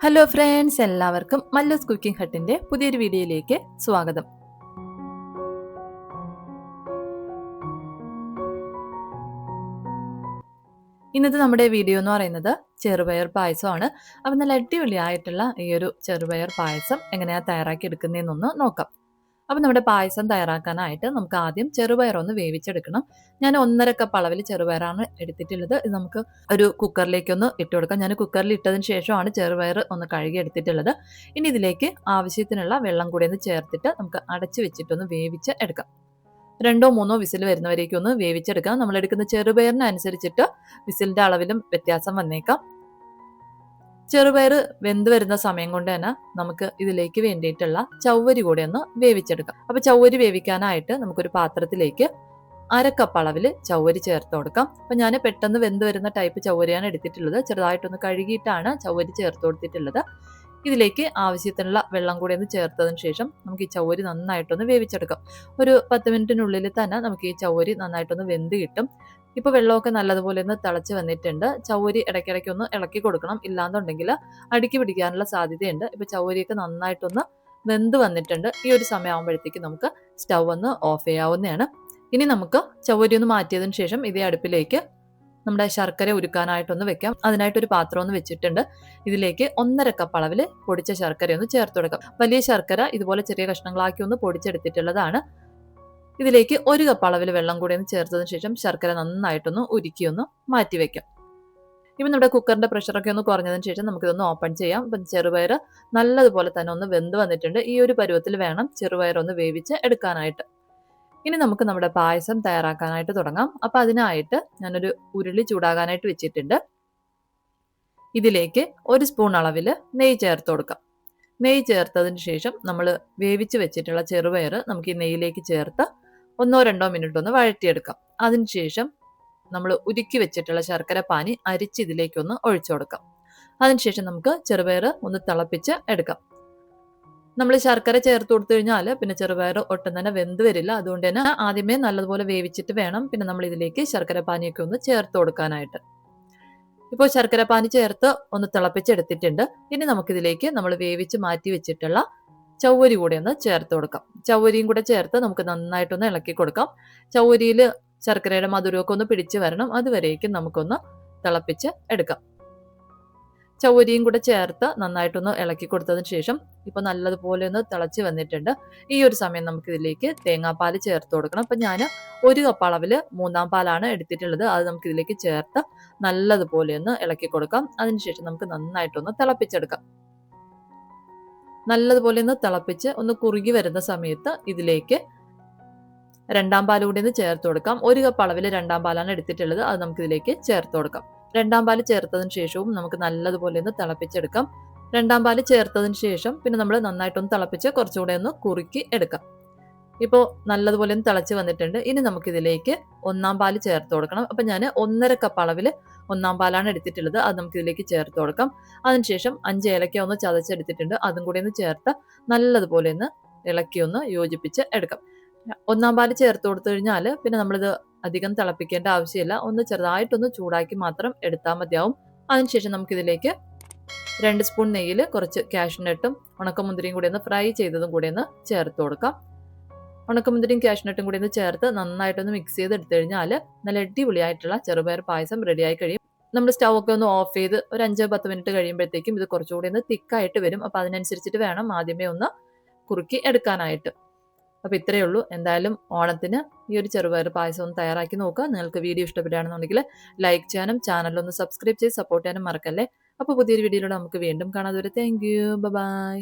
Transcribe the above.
Hello friends, എല്ലാവർക്കും Mallus cooking ഹട്ടിന്റെ പുതിയൊരു വീഡിയോയിലേക്ക് സ്വാഗതം. ഇന്നത്തെ നമ്മുടെ വീഡിയോ എന്ന് പറയുന്നത് ചെറുപയർ പായസമാണ്. അപ്പം നല്ല അടിപൊളിയായിട്ടുള്ള ഈ ഒരു ചെറുപയർ പായസം എങ്ങനെയാണ് തയ്യാറാക്കി എടുക്കുന്നതെന്നൊന്ന് നോക്കാം. അപ്പം നമ്മുടെ പായസം തയ്യാറാക്കാനായിട്ട് നമുക്ക് ആദ്യം ചെറുപയർ ഒന്ന് വേവിച്ചെടുക്കണം. ഞാൻ 1.5 കപ്പ് അളവിൽ ചെറുപയറാണ് എടുത്തിട്ടുള്ളത്. ഇത് നമുക്ക് ഒരു കുക്കറിലേക്കൊന്ന് ഇട്ട് കൊടുക്കാം. ഞാൻ കുക്കറിൽ ഇട്ടതിന് ശേഷമാണ് ചെറുപയർ ഒന്ന് കഴുകി എടുത്തിട്ടുള്ളത്. ഇനി ഇതിലേക്ക് ആവശ്യത്തിനുള്ള വെള്ളം കൂടി ഒന്ന് ചേർത്തിട്ട് നമുക്ക് അടച്ചു വെച്ചിട്ടൊന്ന് വേവിച്ച് എടുക്കാം. 2 3 വിസിൽ വരുന്നവരേക്കും ഒന്ന് വേവിച്ചെടുക്കാം. നമ്മൾ എടുക്കുന്ന ചെറുപയറിനനുസരിച്ചിട്ട് വിസിലിന്റെ അളവിലും വ്യത്യാസം വന്നേക്കാം. ചെറുപയർ വെന്ത് വരുന്ന സമയം കൊണ്ട് തന്നെ നമുക്ക് ഇതിലേക്ക് വേണ്ടിയിട്ടുള്ള ചവ്വരി കൂടെ ഒന്ന് വേവിച്ചെടുക്കാം. അപ്പൊ ചവ്വരി വേവിക്കാനായിട്ട് നമുക്കൊരു പാത്രത്തിലേക്ക് 1/2 കപ്പ് അളവിൽ ചവ്വരി ചേർത്ത് കൊടുക്കാം. അപ്പൊ ഞാൻ പെട്ടെന്ന് വെന്ത് വരുന്ന ടൈപ്പ് ചവ്വരിയാണ് എടുത്തിട്ടുള്ളത്. ചെറുതായിട്ടൊന്ന് കഴുകിയിട്ടാണ് ചവ്വരി ചേർത്ത് കൊടുത്തിട്ടുള്ളത്. ഇതിലേക്ക് ആവശ്യത്തിനുള്ള വെള്ളം കൂടി ഒന്ന് ചേർത്തതിന് ശേഷം നമുക്ക് ഈ ചവ്വരി നന്നായിട്ടൊന്ന് വേവിച്ചെടുക്കാം. ഒരു 10 മിനിറ്റിനുള്ളിൽ തന്നെ നമുക്ക് ഈ ചവ്വരി നന്നായിട്ടൊന്ന് വെന്ത് കിട്ടും. ഇപ്പോൾ വെള്ളമൊക്കെ നല്ലതുപോലെ ഒന്ന് തിളച്ച് വന്നിട്ടുണ്ട്. ചവ്വരി ഇടയ്ക്കിടയ്ക്ക് ഒന്ന് ഇളക്കി കൊടുക്കണം, ഇല്ലാന്നുണ്ടെങ്കിൽ അടുക്കി പിടിക്കാനുള്ള സാധ്യതയുണ്ട്. ഇപ്പോൾ ചവ്വരിയൊക്കെ നന്നായിട്ടൊന്ന് വെന്ത് വന്നിട്ടുണ്ട്. ഈ ഒരു സമയമാകുമ്പോഴത്തേക്ക് നമുക്ക് സ്റ്റൗ ഒന്ന് ഓഫ് ചെയ്യാവുന്നതാണ്. ഇനി നമുക്ക് ചവ്വരി ഒന്ന് മാറ്റിയതിന് ശേഷം ഇതേ അടുപ്പിലേക്ക് നമ്മുടെ ശർക്കര ഉരുക്കാനായിട്ടൊന്ന് വെക്കാം. അതിനായിട്ടൊരു പാത്രം ഒന്ന് വെച്ചിട്ടുണ്ട്. ഇതിലേക്ക് 1.5 കപ്പ് അളവിൽ പൊടിച്ച ശർക്കര ഒന്ന് ചേർത്ത് കൊടുക്കാം. വലിയ ശർക്കര ഇതുപോലെ ചെറിയ കഷ്ണങ്ങളാക്കി ഒന്ന് പൊടിച്ചെടുത്തിട്ടുള്ളതാണ്. ഇതിലേക്ക് 1 കപ്പ് അളവിൽ വെള്ളം കൂടി ഒന്ന് ചേർത്തതിന് ശേഷം ശർക്കര നന്നായിട്ടൊന്ന് ഉരുക്കിയൊന്ന് മാറ്റി വെക്കാം. ഇപ്പം നമ്മുടെ കുക്കറിന്റെ പ്രഷറൊക്കെ ഒന്ന് കുറഞ്ഞതിന് ശേഷം നമുക്കിതൊന്ന് ഓപ്പൺ ചെയ്യാം. ഇപ്പം ചെറുപയർ നല്ലതുപോലെ തന്നെ ഒന്ന് വെന്ത് വന്നിട്ടുണ്ട്. ഈ ഒരു പരുവത്തിൽ വേണം ചെറുപയർ ഒന്ന് വേവിച്ച് എടുക്കാനായിട്ട്. ഇനി നമുക്ക് നമ്മുടെ പായസം തയ്യാറാക്കാനായിട്ട് തുടങ്ങാം. അപ്പം അതിനായിട്ട് ഞാനൊരു ഉരുളി ചൂടാകാനായിട്ട് വെച്ചിട്ടുണ്ട്. ഇതിലേക്ക് 1 സ്പൂൺ അളവിൽ നെയ്യ് ചേർത്ത് കൊടുക്കാം. നെയ്യ് ചേർത്തതിന് ശേഷം നമ്മൾ വേവിച്ച് വെച്ചിട്ടുള്ള ചെറുപയർ നമുക്ക് ഈ നെയ്യിലേക്ക് ചേർത്ത് 1 2 മിനിറ്റ് ഒന്ന് വഴറ്റിയെടുക്കാം. അതിനുശേഷം നമ്മൾ ഉരുക്കി വെച്ചിട്ടുള്ള ശർക്കര പാനി അരിച്ച് ഇതിലേക്കൊന്ന് ഒഴിച്ചു കൊടുക്കാം. അതിനുശേഷം നമുക്ക് ചെറുപയർ ഒന്ന് തിളപ്പിച്ച് എടുക്കാം. നമ്മൾ ശർക്കര ചേർത്ത് കൊടുത്തു കഴിഞ്ഞാൽ പിന്നെ ചെറുപയർ ഒട്ടും തന്നെ വെന്ത് വരില്ല. അതുകൊണ്ട് തന്നെ ആദ്യമേ നല്ലതുപോലെ വേവിച്ചിട്ട് വേണം പിന്നെ നമ്മൾ ഇതിലേക്ക് ശർക്കര പാനിയൊക്കെ ഒന്ന് ചേർത്ത് കൊടുക്കാനായിട്ട്. ഇപ്പോൾ ശർക്കര പാനി ചേർത്ത് ഒന്ന് തിളപ്പിച്ചെടുത്തിട്ടുണ്ട്. ഇനി നമുക്കിതിലേക്ക് നമ്മൾ വേവിച്ച് മാറ്റി വെച്ചിട്ടുള്ള ചവ്വരി കൂടെ ഒന്ന് ചേർത്ത് കൊടുക്കാം. ചവ്വരിയും കൂടെ ചേർത്ത് നമുക്ക് നന്നായിട്ടൊന്ന് ഇളക്കി കൊടുക്കാം. ചവ്വരിയിൽ ശർക്കരയുടെ മധുരമൊക്കെ ഒന്ന് പിടിച്ചു വരണം. അതുവരേക്കും നമുക്കൊന്ന് തിളപ്പിച്ച് എടുക്കാം. ചവ്വരിയും കൂടെ ചേർത്ത് നന്നായിട്ടൊന്ന് ഇളക്കി കൊടുത്തതിന് ശേഷം ഇപ്പോൾ നല്ലതുപോലെ ഒന്ന് തിളച്ച് വന്നിട്ടുണ്ട്. ഈ ഒരു സമയം നമുക്ക് ഇതിലേക്ക് തേങ്ങാപ്പാൽ ചേർത്ത് കൊടുക്കണം. അപ്പം ഞാൻ 1 കപ്പ് അളവിൽ 3-ാം പാലാണ് എടുത്തിട്ടുള്ളത്. അത് നമുക്ക് ഇതിലേക്ക് ചേർത്ത് നല്ലതുപോലെ ഒന്ന് ഇളക്കി കൊടുക്കാം. അതിനുശേഷം നമുക്ക് നന്നായിട്ടൊന്ന് തിളപ്പിച്ചെടുക്കാം. നല്ലതുപോലെ ഒന്ന് തിളപ്പിച്ച് ഒന്ന് കുറുകി വരുന്ന സമയത്ത് ഇതിലേക്ക് 2-ാം പാൽ കൂടി ഒന്ന് ചേർത്ത് കൊടുക്കാം. 1 കപ്പ് അളവിൽ 2-ാം പാലാണ് എടുത്തിട്ടുള്ളത്. അത് നമുക്ക് ഇതിലേക്ക് ചേർത്ത് കൊടുക്കാം. 2-ാം പാൽ ചേർത്തതിന് ശേഷവും നമുക്ക് നല്ലതുപോലെ ഒന്ന് തിളപ്പിച്ചെടുക്കാം. 2-ാം പാൽ ചേർത്തതിന് ശേഷം പിന്നെ നമ്മൾ നന്നായിട്ടൊന്ന് തിളപ്പിച്ച് കുറച്ചുകൂടെ ഒന്ന് കുറുക്കി എടുക്കാം. ഇപ്പോൾ നല്ലതുപോലെ ഒന്ന് തിളച്ച് വന്നിട്ടുണ്ട്. ഇനി നമുക്കിതിലേക്ക് 1-ാം പാൽ ചേർത്ത് കൊടുക്കണം. അപ്പം ഞാൻ 1.5 കപ്പ് അളവിൽ 1-ാം പാലാണ് എടുത്തിട്ടുള്ളത്. അത് നമുക്കിതിലേക്ക് ചേർത്ത് കൊടുക്കാം. അതിനുശേഷം 5 ഏലക്ക ഒന്ന് ചതച്ചെടുത്തിട്ടുണ്ട്. അതും കൂടി ഒന്ന് ചേർത്ത് നല്ലതുപോലെ ഒന്ന് ഇളക്കി ഒന്ന് യോജിപ്പിച്ച് എടുക്കാം. 1-ാം പാൽ ചേർത്ത് കൊടുത്തു കഴിഞ്ഞാൽ പിന്നെ നമ്മളിത് അധികം തിളപ്പിക്കേണ്ട ആവശ്യമില്ല. ഒന്ന് ചെറുതായിട്ടൊന്ന് ചൂടാക്കി മാത്രം എടുത്താൽ മതിയാവും. അതിനുശേഷം നമുക്കിതിലേക്ക് 2 സ്പൂൺ നെയ്യിൽ കുറച്ച് കാഷ്നട്ടും ഉണക്കമുന്തിരിയും കൂടി ഒന്ന് ഫ്രൈ ചെയ്തതും കൂടി ഒന്ന് ചേർത്ത് കൊടുക്കാം. ഉണക്കമുന്തിരിയും കാഷ്നട്ടും കൂടി ഒന്ന് ചേർത്ത് നന്നായിട്ടൊന്ന് മിക്സ് ചെയ്ത് എടുത്തു കഴിഞ്ഞാൽ നല്ല അടിപൊളിയായിട്ടുള്ള ചെറുപയർ പായസം റെഡിയായി കഴിയും. നമ്മൾ സ്റ്റൗ ഒക്കെ ഒന്ന് ഓഫ് ചെയ്ത് ഒരു 5-10 മിനിറ്റ് കഴിയുമ്പോഴത്തേക്കും ഇത് കുറച്ചുകൂടി ഒന്ന് തിക്കായിട്ട് വരും. അപ്പോൾ അതിനനുസരിച്ചിട്ട് വേണം ആദ്യമേ ഒന്ന് കുറുക്കി എടുക്കാനായിട്ട്. അപ്പോൾ ഇത്രയേ ഉള്ളൂ. എന്തായാലും ഓണത്തിന് ഈ ഒരു ചെറുപയർ പായസം ഒന്ന് തയ്യാറാക്കി നോക്കുക. നിങ്ങൾക്ക് വീഡിയോ ഇഷ്ടപ്പെടുകയാണെന്നുണ്ടെങ്കിൽ ലൈക്ക് ചെയ്യാനും ചാനലൊന്ന് സബ്സ്ക്രൈബ് ചെയ്ത് സപ്പോർട്ട് ചെയ്യാനും മറക്കല്ലേ. അപ്പോൾ പുതിയൊരു വീഡിയോയിലൂടെ നമുക്ക് വീണ്ടും കാണാം. അതുവരെ താങ്ക് യു, ബൈ.